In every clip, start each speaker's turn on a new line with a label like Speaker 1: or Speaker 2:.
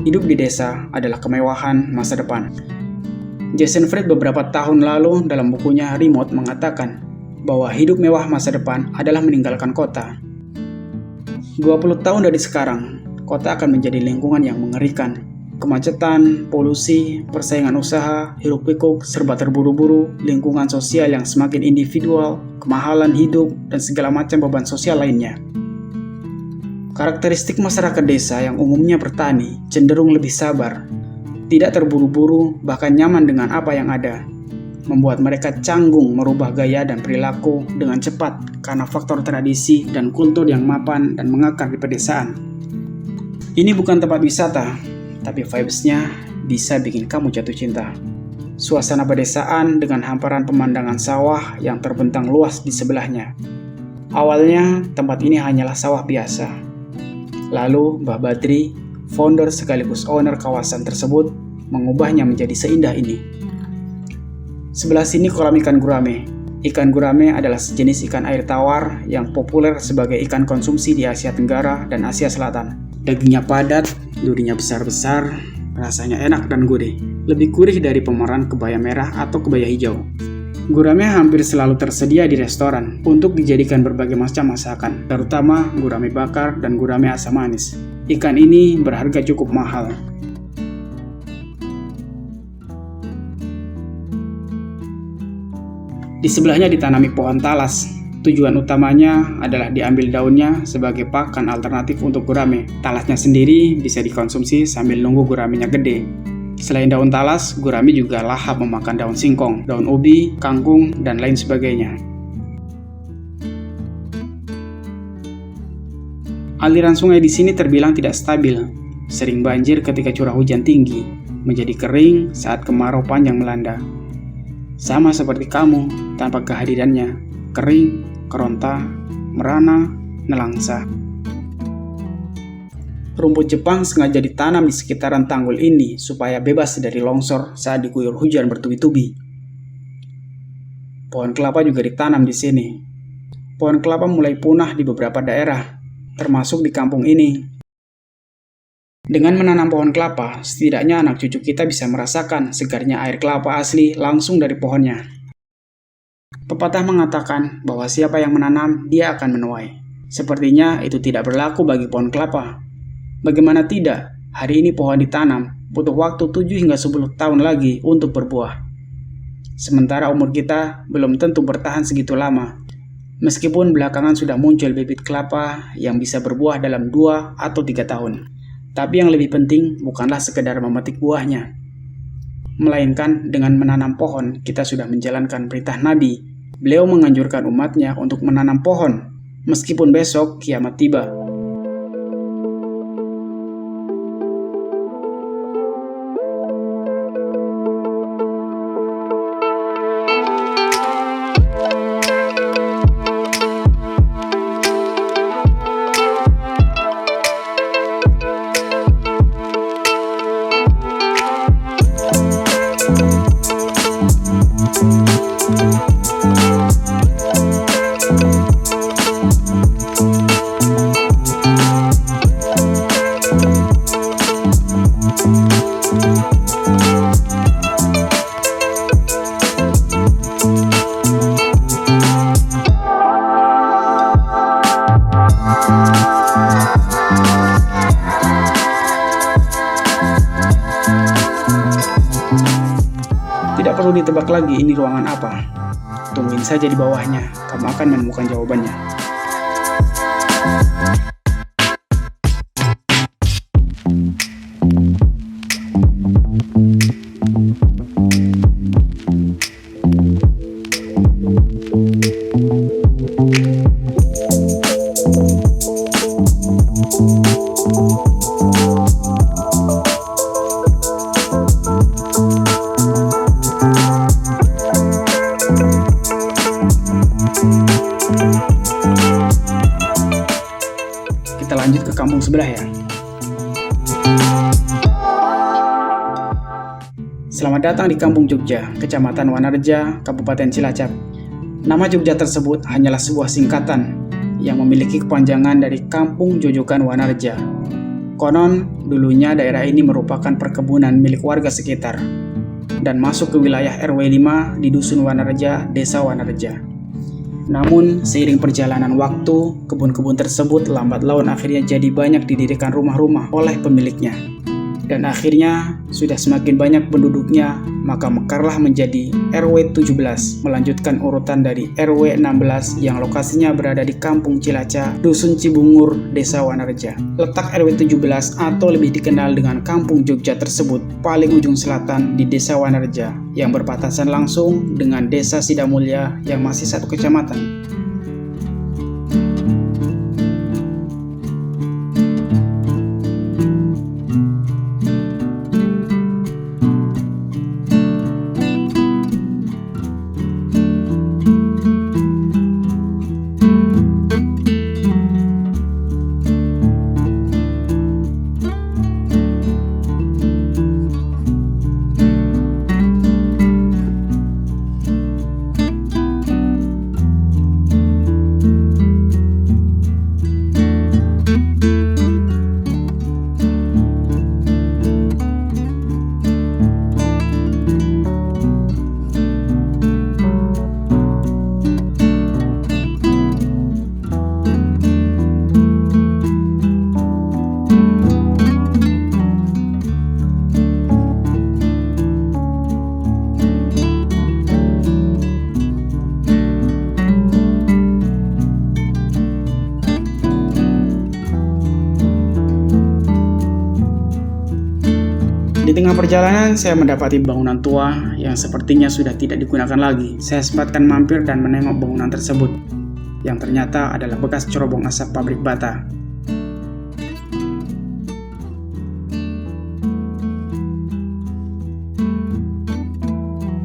Speaker 1: hidup di desa adalah kemewahan masa depan. Jason Fried beberapa tahun lalu dalam bukunya Remote mengatakan bahwa hidup mewah masa depan adalah meninggalkan kota. 20 tahun dari sekarang, kota akan menjadi lingkungan yang mengerikan. Kemacetan, polusi, persaingan usaha, hiruk-pikuk, serba terburu-buru, lingkungan sosial yang semakin individual, kemahalan hidup, dan segala macam beban sosial lainnya. Karakteristik masyarakat desa yang umumnya bertani cenderung lebih sabar, tidak terburu-buru, bahkan nyaman dengan apa yang ada, membuat mereka canggung merubah gaya dan perilaku dengan cepat karena faktor tradisi dan kultur yang mapan dan mengakar di pedesaan. Ini bukan tempat wisata, tapi vibes-nya bisa bikin kamu jatuh cinta. Suasana pedesaan dengan hamparan pemandangan sawah yang terbentang luas di sebelahnya. Awalnya, tempat ini hanyalah sawah biasa. Lalu, Mbah Badri, founder sekaligus owner kawasan tersebut, mengubahnya menjadi seindah ini. Sebelah sini kolam ikan gurame. Ikan gurame adalah sejenis ikan air tawar yang populer sebagai ikan konsumsi di Asia Tenggara dan Asia Selatan. Dagingnya padat, durinya besar-besar, rasanya enak dan gurih. Lebih gurih dari pemeran kebaya merah atau kebaya hijau. Gurame hampir selalu tersedia di restoran untuk dijadikan berbagai macam masakan, terutama gurame bakar dan gurame asam manis. Ikan ini berharga cukup mahal. Di sebelahnya ditanami pohon talas. Tujuan utamanya adalah diambil daunnya sebagai pakan alternatif untuk gurame. Talasnya sendiri bisa dikonsumsi sambil nunggu guramenya gede. Selain daun talas, gurame juga lahap memakan daun singkong, daun ubi, kangkung, dan lain sebagainya. Aliran sungai di sini terbilang tidak stabil, sering banjir ketika curah hujan tinggi, menjadi kering saat kemarau panjang melanda. Sama seperti kamu, tanpa kehadirannya, kering, keronta, merana, nelangsa. Rumput Jepang sengaja ditanam di sekitaran tanggul ini supaya bebas dari longsor saat diguyur hujan bertubi-tubi. Pohon kelapa juga ditanam di sini. Pohon kelapa mulai punah di beberapa daerah, termasuk di kampung ini. Dengan menanam pohon kelapa, setidaknya anak cucu kita bisa merasakan segarnya air kelapa asli langsung dari pohonnya. Pepatah mengatakan bahwa siapa yang menanam, dia akan menuai. Sepertinya itu tidak berlaku bagi pohon kelapa. Bagaimana tidak, hari ini pohon ditanam, butuh waktu 7 hingga 10 tahun lagi untuk berbuah. Sementara umur kita belum tentu bertahan segitu lama. Meskipun belakangan sudah muncul bibit kelapa yang bisa berbuah dalam 2 atau 3 tahun. Tapi yang lebih penting bukanlah sekedar memetik buahnya. Melainkan dengan menanam pohon, kita sudah menjalankan perintah Nabi. Beliau menganjurkan umatnya untuk menanam pohon, meskipun besok kiamat tiba. Tidak perlu ditebak lagi ini ruangan apa. Tungguin saja di bawahnya, kamu akan menemukan jawabannya. Kita lanjut ke kampung sebelah ya. Selamat datang di Kampung Jogja, Kecamatan Wanarja, Kabupaten Cilacap. Nama Jogja tersebut hanyalah sebuah singkatan yang memiliki kepanjangan dari Kampung Jojokan Wanarja. Konon, dulunya daerah ini merupakan perkebunan milik warga sekitar dan masuk ke wilayah RW 5 di Dusun Wanareja, Desa Wanareja. Namun, seiring perjalanan waktu, kebun-kebun tersebut lambat laun akhirnya jadi banyak didirikan rumah-rumah oleh pemiliknya. Dan akhirnya, sudah semakin banyak penduduknya, maka mekarlah menjadi RW 17, melanjutkan urutan dari RW 16 yang lokasinya berada di Kampung Cilaca, Dusun Cibungur, Desa Wanareja. Letak RW 17 atau lebih dikenal dengan Kampung Jogja tersebut paling ujung selatan di Desa Wanareja, yang berbatasan langsung dengan Desa Sidamulya yang masih satu kecamatan. Di tengah perjalanan, saya mendapati bangunan tua yang sepertinya sudah tidak digunakan lagi. Saya sempatkan mampir dan menengok bangunan tersebut, yang ternyata adalah bekas cerobong asap pabrik bata.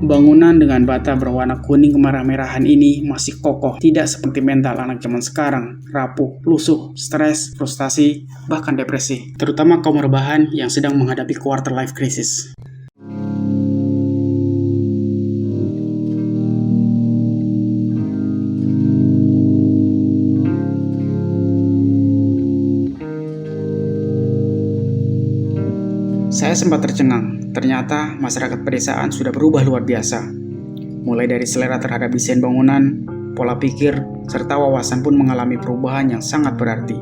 Speaker 1: Bangunan dengan bata berwarna kuning kemerah-merahan ini masih kokoh, tidak seperti mental anak zaman sekarang, rapuh, lusuh, stres, frustasi, bahkan depresi, terutama kaum rebahan yang sedang menghadapi quarter life crisis. Saya sempat tercengang. Ternyata masyarakat pedesaan sudah berubah luar biasa. Mulai dari selera terhadap desain bangunan, pola pikir, serta wawasan pun mengalami perubahan yang sangat berarti.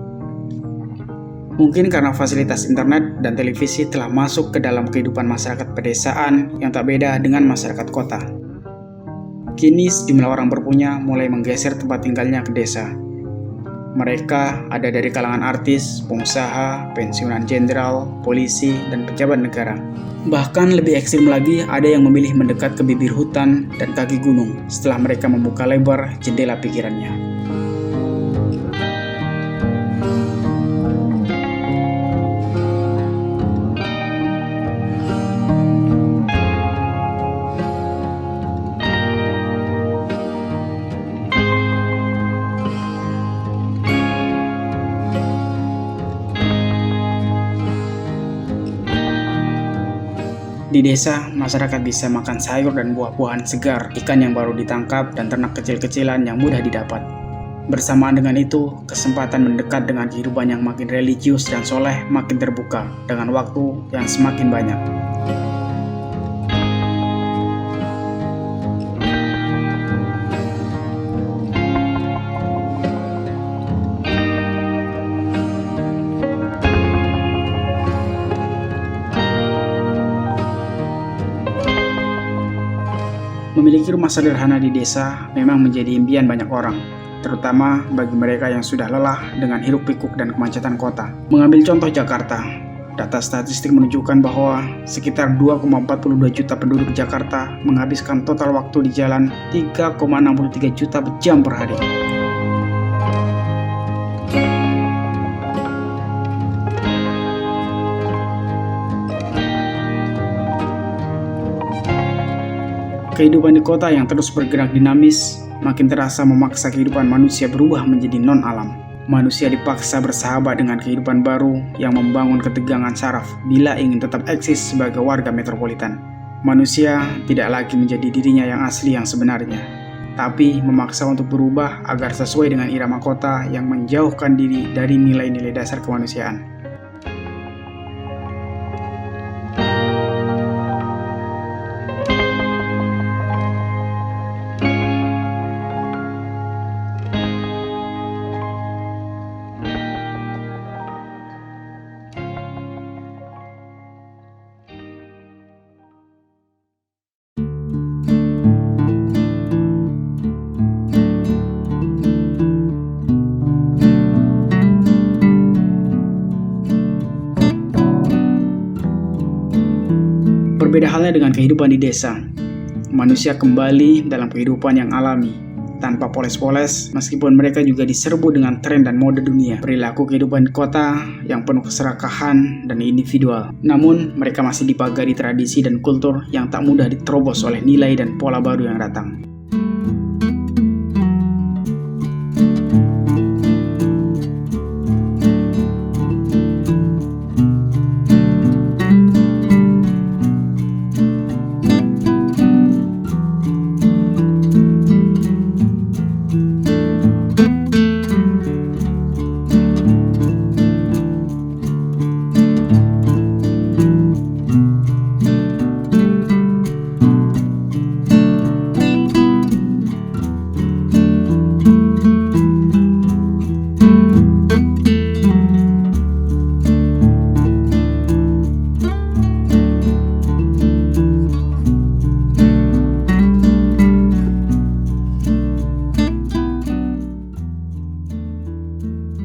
Speaker 1: Mungkin karena fasilitas internet dan televisi telah masuk ke dalam kehidupan masyarakat pedesaan yang tak beda dengan masyarakat kota. Kini sejumlah orang berpunya mulai menggeser tempat tinggalnya ke desa. Mereka ada dari kalangan artis, pengusaha, pensiunan jenderal, polisi, dan pejabat negara. Bahkan lebih ekstrim lagi, ada yang memilih mendekat ke bibir hutan dan kaki gunung setelah mereka membuka lebar jendela pikirannya. Di desa, masyarakat bisa makan sayur dan buah-buahan segar, ikan yang baru ditangkap, dan ternak kecil-kecilan yang mudah didapat. Bersamaan dengan itu, kesempatan mendekat dengan kehidupan yang makin religius dan soleh makin terbuka dengan waktu yang semakin banyak. Memiliki rumah sederhana di desa memang menjadi impian banyak orang, terutama bagi mereka yang sudah lelah dengan hiruk-pikuk dan kemacetan kota. Mengambil contoh Jakarta, data statistik menunjukkan bahwa sekitar 2,42 juta penduduk Jakarta menghabiskan total waktu di jalan 3,63 juta jam per hari. Kehidupan di kota yang terus bergerak dinamis makin terasa memaksa kehidupan manusia berubah menjadi non-alam. Manusia dipaksa bersahabat dengan kehidupan baru yang membangun ketegangan saraf bila ingin tetap eksis sebagai warga metropolitan. Manusia tidak lagi menjadi dirinya yang asli yang sebenarnya, tapi memaksa untuk berubah agar sesuai dengan irama kota yang menjauhkan diri dari nilai-nilai dasar kemanusiaan. Berbeda halnya dengan kehidupan di desa. Manusia kembali dalam kehidupan yang alami, tanpa poles-poles, meskipun mereka juga diserbu dengan tren dan mode dunia. Perilaku kehidupan di kota yang penuh keserakahan dan individual. Namun, mereka masih dipagari tradisi dan kultur yang tak mudah diterobos oleh nilai dan pola baru yang datang.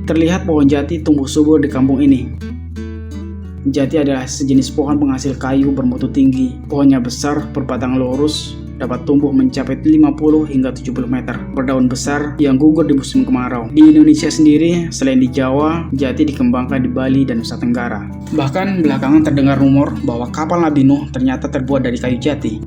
Speaker 1: Terlihat pohon jati tumbuh subur di kampung ini. Jati adalah sejenis pohon penghasil kayu bermutu tinggi. Pohonnya besar, berbatang lurus, dapat tumbuh mencapai 50 hingga 70 meter. Berdaun besar yang gugur di musim kemarau. Di Indonesia sendiri, selain di Jawa, jati dikembangkan di Bali dan Nusa Tenggara. Bahkan belakangan terdengar rumor bahwa kapal Nabi Nuh ternyata terbuat dari kayu jati.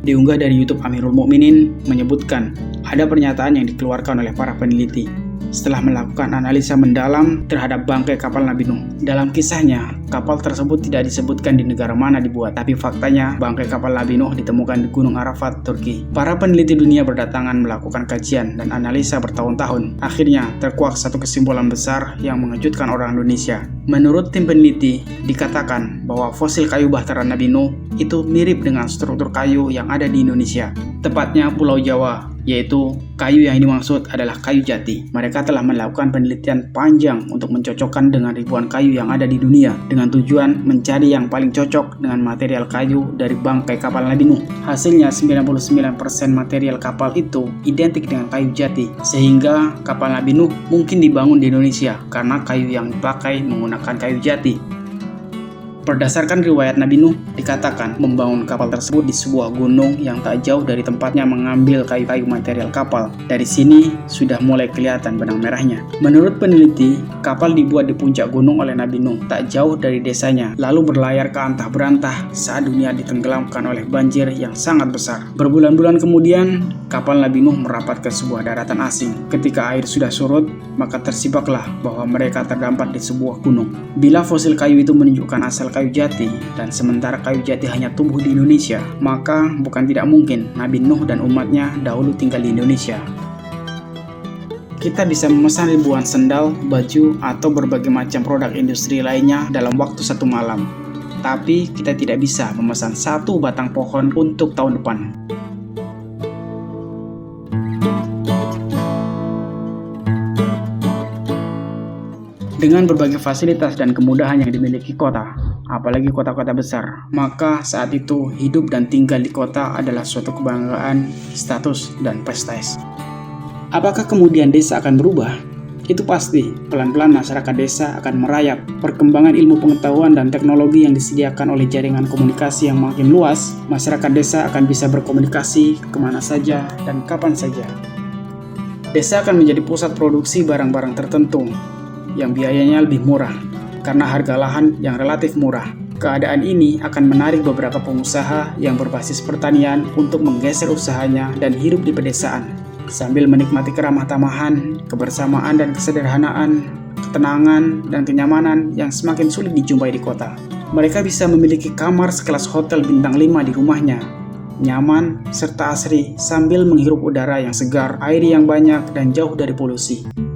Speaker 1: Diunggah dari YouTube Amirul Mukminin menyebutkan ada pernyataan yang dikeluarkan oleh para peneliti setelah melakukan analisa mendalam terhadap bangkai kapal Nabi Nuh. Dalam kisahnya, kapal tersebut tidak disebutkan di negara mana dibuat, tapi faktanya bangkai kapal Nabi Nuh ditemukan di Gunung Arafat, Turki. Para peneliti dunia berdatangan melakukan kajian dan analisa bertahun-tahun. Akhirnya, terkuak satu kesimpulan besar yang mengejutkan orang Indonesia. Menurut tim peneliti, dikatakan bahwa fosil kayu bahtera Nabi Nuh itu mirip dengan struktur kayu yang ada di Indonesia, tepatnya Pulau Jawa, yaitu kayu yang dimaksud adalah kayu jati. Mereka telah melakukan penelitian panjang untuk mencocokkan dengan ribuan kayu yang ada di dunia dengan tujuan mencari yang paling cocok dengan material kayu dari bangkai kapal Nabi Nuh. Hasilnya 99% material kapal itu identik dengan kayu jati, sehingga kapal Nabi Nuh mungkin dibangun di Indonesia karena kayu yang dipakai menggunakan kayu jati. Berdasarkan riwayat Nabi Nuh, dikatakan membangun kapal tersebut di sebuah gunung yang tak jauh dari tempatnya mengambil kayu-kayu material kapal. Dari sini sudah mulai kelihatan benang merahnya. Menurut peneliti, kapal dibuat di puncak gunung oleh Nabi Nuh, tak jauh dari desanya, lalu berlayar ke antah berantah saat dunia ditenggelamkan oleh banjir yang sangat besar. Berbulan-bulan kemudian, kapal Nabi Nuh merapat ke sebuah daratan asing. Ketika air sudah surut, maka tersibaklah bahwa mereka terdampar di sebuah gunung. Bila fosil kayu itu menunjukkan asal kayu jati, dan sementara kayu jati hanya tumbuh di Indonesia, maka bukan tidak mungkin Nabi Nuh dan umatnya dahulu tinggal di Indonesia. Kita bisa memesan ribuan sendal, baju, atau berbagai macam produk industri lainnya dalam waktu satu malam. Tapi kita tidak bisa memesan satu batang pohon untuk tahun depan. Dengan berbagai fasilitas dan kemudahan yang dimiliki kota, apalagi kota-kota besar, maka saat itu hidup dan tinggal di kota adalah suatu kebanggaan, status, dan prestis. Apakah kemudian desa akan berubah? Itu pasti, pelan-pelan masyarakat desa akan merayap. Perkembangan ilmu pengetahuan dan teknologi yang disediakan oleh jaringan komunikasi yang makin luas, masyarakat desa akan bisa berkomunikasi kemana saja dan kapan saja. Desa akan menjadi pusat produksi barang-barang tertentu, yang biayanya lebih murah, karena harga lahan yang relatif murah. Keadaan ini akan menarik beberapa pengusaha yang berbasis pertanian untuk menggeser usahanya dan hidup di pedesaan, sambil menikmati keramah tamahan, kebersamaan dan kesederhanaan, ketenangan dan kenyamanan yang semakin sulit dijumpai di kota. Mereka bisa memiliki kamar sekelas hotel bintang 5 di rumahnya, nyaman serta asri sambil menghirup udara yang segar, air yang banyak dan jauh dari polusi.